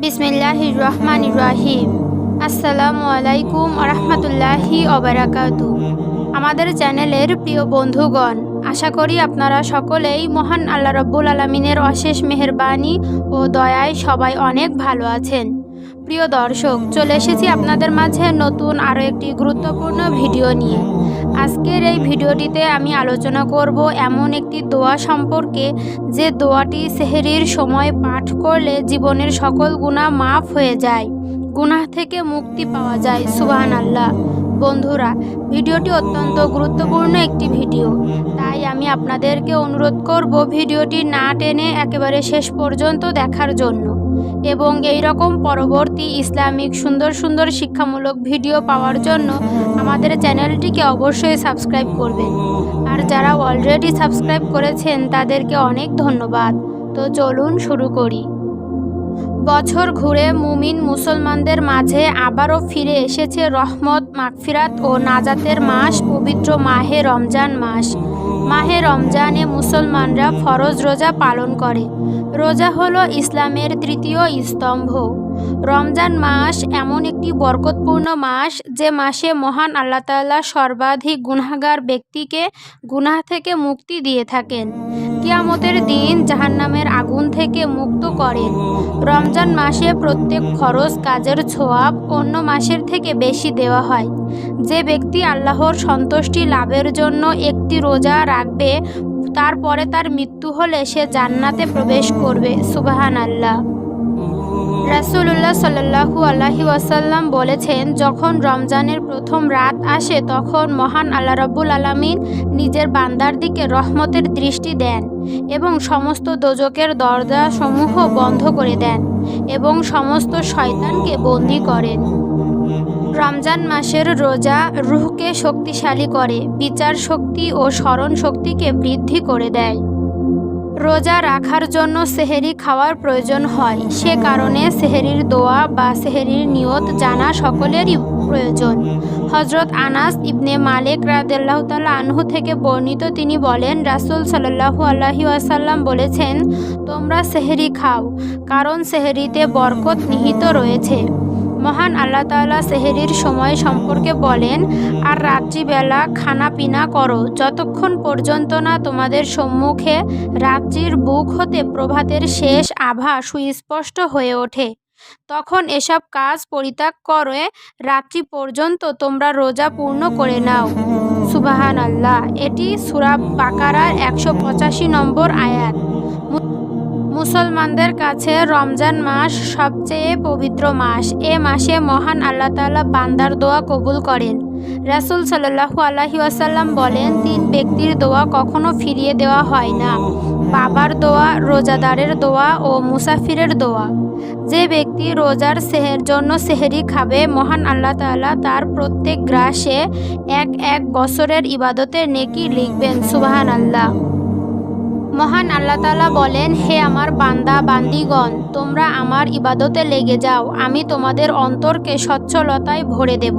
বিসমিল্লাহির রহমানির রহিম। আসসালামু আলাইকুম রহমতুল্লাহি ওবারাকাতু। আমাদের চ্যানেলের প্রিয় বন্ধুগণ, আশা করি আপনারা সকলেই মহান আল্লাহ রাব্বুল আলামিনের অশেষ মেহেরবানি ও দয়ায় সবাই অনেক ভালো আছেন। প্রিয় দর্শক, চলে এসেছি আপনাদের মাঝে নতুন আরও একটি গুরুত্বপূর্ণ ভিডিও নিয়ে। আজকের এই ভিডিওটিতে আমি আলোচনা করব এমন একটি দোয়া সম্পর্কে, যে দোয়াটি সেহরির সময় পাঠ করলে জীবনের সকল গুনাহ মাফ হয়ে যায়, গুনাহ থেকে মুক্তি পাওয়া যায়। সুবহানাল্লাহ। বন্ধুরা, ভিডিওটি অত্যন্ত গুরুত্বপূর্ণ একটি ভিডিও, তাই আমি আপনাদেরকে অনুরোধ করব ভিডিওটি না টেনে একেবারে শেষ পর্যন্ত দেখার জন্য, এবং এই রকম পরবর্তী ইসলামিক সুন্দর সুন্দর শিক্ষামূলক ভিডিও পাওয়ার জন্য আমাদের চ্যানেলটিকে অবশ্যই সাবস্ক্রাইব করবেন। আর যারা অলরেডি সাবস্ক্রাইব করেছেন তাদেরকে অনেক ধন্যবাদ। তো চলুন শুরু করি। বছর ঘুরে মুমিন মুসলমানদের মাঝে আবারও ফিরে এসেছে রহমত, মাগফিরাত ও নাজাতের মাস, পবিত্র মাহে রমজান মাস। মাহে রমজানে মুসলমানরা ফরজ রোজা পালন করে। রোজা হলো ইসলামের তৃতীয় স্তম্ভ। রমজান মাস এমন একটি বরকতপূর্ণ মাস, যে মাসে মহান আল্লাহ তাআলা সর্বাধিক গুনাহগার ব্যক্তিকে গুনাহ থেকে মুক্তি দিয়ে থাকেন। কিয়ামতের দিন জাহান্নামের আগুন থেকে মুক্ত করেন। রমজান মাসে প্রত্যেক ফরজ কাজের ছোয়াব অন্য মাসের থেকে বেশি দেওয়া হয়। যে ব্যক্তি আল্লাহর সন্তুষ্টি লাভের জন্য একটি রোজা রাখবে, তারপরে তার মৃত্যু হলে সে জান্নাতে প্রবেশ করবে। সুবহানাল্লাহ। রাসূলুল্লাহ সাল্লাল্লাহু আলাইহি ওয়াসাল্লাম বলেছেন, যখন রমজানের প্রথম রাত আসে তখন মহান আল্লাহ রাব্বুল আলামিন নিজের বান্দার দিকে রহমতের দৃষ্টি দেন এবং সমস্ত দোজখের দরজাসমূহ বন্ধ করে দেন এবং সমস্ত শয়তানকে বন্দী করেন। রমজান মাসের রোজা রূহকে শক্তিশালী করে, বিচার শক্তি ও স্মরণ শক্তিকে বৃদ্ধি করে দেয়। রোজা রাখার জন্য সেহরি খাওয়ার প্রয়োজন হয়, সে কারণে সেহরির দোয়া বা সেহরির নিয়ত জানা সকলেরই প্রয়োজন। হযরত আনাস ইবনে মালিক রাদিয়াল্লাহু তাআলা আনহু থেকে বর্ণিত, তিনি বলেন, রাসূল সাল্লাল্লাহু আলাইহি ওয়াসাল্লাম বলেছেন, তোমরা সেহরি খাও, কারণ সেহরিতে বরকত নিহিত রয়েছে। মহান আল্লাহ তাআলা সেহরির সময় সম্পর্কে বলেন, আর রাত্রিবেলা খানা পিনা করো, যতক্ষণ পর্যন্ত না তোমাদের সম্মুখে রাত্রির বুক হতে প্রভাতের শেষ আভা সুস্পষ্ট হয়ে ওঠে। তখন এসব কাজ পরিত্যাগ করে রাত্রি পর্যন্ত তোমরা রোজা পূর্ণ করে নাও। সুবহানাল্লাহ। এটি সূরা বাকারার 185 নম্বর আয়াত। মুসলমানদের কাছে রমজান মাস সবচেয়ে পবিত্র মাস। এ মাসে মহান আল্লাহ তাআলা বান্দার দোয়া কবুল করেন। রাসূল সাল্লাল্লাহু আলাইহি ওয়াসাল্লাম বলেন, 3 ব্যক্তির দোয়া কখনো ফিরিয়ে দেওয়া হয় না: বাবার দোয়া, রোজাদারের দোয়া ও মুসাফিরের দোয়া। যে ব্যক্তি রোজার জন্য সেহরি খাবে, মহান আল্লাহ তাআলা তার প্রত্যেক গ্রাসে এক বছরের ইবাদতের নেকি লিখবেন। সুবহানাল্লাহ। মহান আল্লাহ তাআলা বলেন, হে আমার বান্দা বান্দিগণ, তোমরা আমার ইবাদতে লেগে যাও, আমি তোমাদের অন্তরকে সচ্ছলতায় ভরে দেব,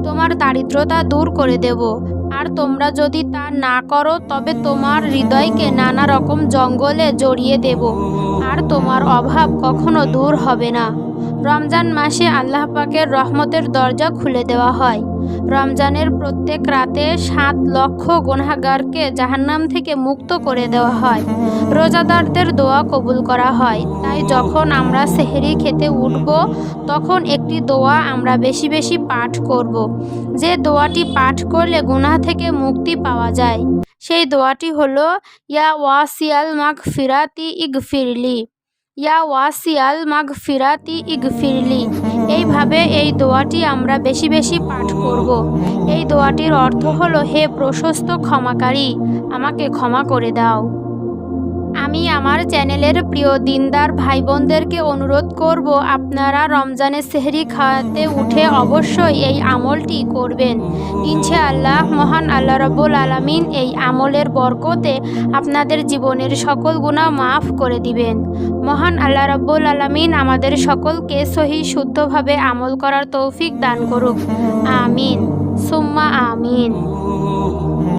তোমার দারিদ্রতা দূর করে দেব। আর তোমরা যদি তা না করো, তবে তোমার হৃদয়কে নানা রকম জঙ্গলে জড়িয়ে দেব, আর তোমার অভাব কখনো দূর হবে না। রমজান মাসে আল্লাহ পাকের রহমতের দরজা খুলে দেওয়া হয়। রমজানের প্রত্যেক রাতে 7 লক্ষ গুনাহগারকে জাহান্নাম থেকে মুক্ত করে দেওয়া হয়। রোজাদারদের দোয়া কবুল করা হয়। তাই যখন আমরা সেহরি খেতে উঠব, তখন একটি দোয়া আমরা বেশি বেশি পাঠ করব, যে দোয়াটি পাঠ করলে গুনাহ থেকে মুক্তি পাওয়া যায়। সেই দোয়াটি হলো, ইয়া ওয়াসিয়াল মাগফিরাতি ইগফিরলি, ইয়া ওয়াসিয়াল মাগফিরাতি ইগফিরলি। এইভাবে এই দোয়াটি আমরা বেশি বেশি পাঠ করব। এই দোয়াটির অর্থ হলো, হে প্রশস্ত ক্ষমাকারী, আমাকে ক্ষমা করে দাও। আমি আমার চ্যানেলের প্রিয় দিনদার ভাই বোনদেরকে অনুরোধ করব, আপনারা রমজানে সেহরি খাওয়াতে উঠে অবশ্যই এই আমলটি করবেন। ইনশাআল্লাহ মহান আল্লাহ রাব্বুল আলামিন এই আমলের বরকতে আপনাদের জীবনের সকল গুনাহ মাফ করে দিবেন। মহান আল্লাহ রাব্বুল আলামিন আমাদের সকলকে সহি শুদ্ধভাবে আমল করার তৌফিক দান করুক। আমিন সুম্মা আমিন।